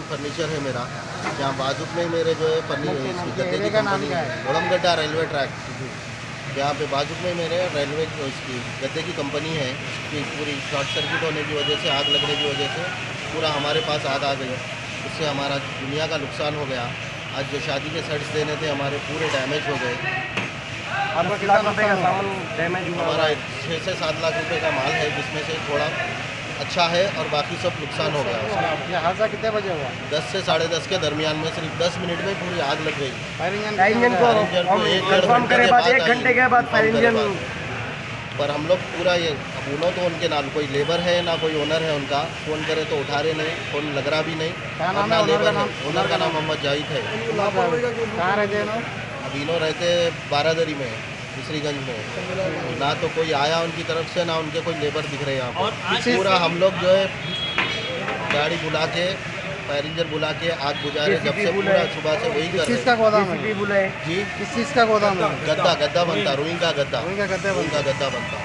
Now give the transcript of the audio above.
Furniture है मेरा, यहाँ बाजू में मेरे जो है गद्दे की कंपनी गोलमगड्डा रेलवे ट्रैक, यहाँ पे बाजू में मेरे रेलवे उसकी गद्दे की कंपनी है। उसकी पूरी शॉर्ट सर्किट होने की वजह से, आग लगने की वजह से पूरा हमारे पास आग आ गई। उससे हमारा दुनिया का नुकसान हो गया। आज जो शादी के सेट्स देने थे हमारे पूरे डैमेज हो गए। आपका कितना रुपये का सामान डैमेज हुआ? हमारा 6 से 7 लाख रुपए का माल है, जिसमें से थोड़ा अच्छा है और बाकी सब नुकसान हो गया। ये हादसा कितने बजे हुआ? 10 से 10:30 के दरमियान में सिर्फ 10 मिनट में पूरी आग लग गई। फायर इंजन को कंफर्म करे बाद 1 घंटे के बाद फायर इंजन, पर हम लोग पूरा ये उन्हों तो उनके नाम कोई लेबर है ना कोई ओनर है उनका, फ़ोन करे तो उठा रहे नहीं, फ़ोन लग रहा भी नहीं। और ना लेबर है, ओनर का नाम मोहम्मद जाहिद है। कहाँ रहते हैं? अब इन्हों रहते बारादरी में, मिश्रीगंज में। ना तो कोई आया उनकी तरफ से, ना उनके कोई लेबर दिख रहे हैं यहाँ पर। पूरा हम लोग जो है गाड़ी बुला के, फायर इंजन बुला के आग बुझा रहे, जब से पूरा सुबह से वही कर रहे हैं। किस का गोदाम है? जी, किस चीज़ का गोदाम है? गद्दा बनता, रुई का गद्दा रुई का गद्दा बनता।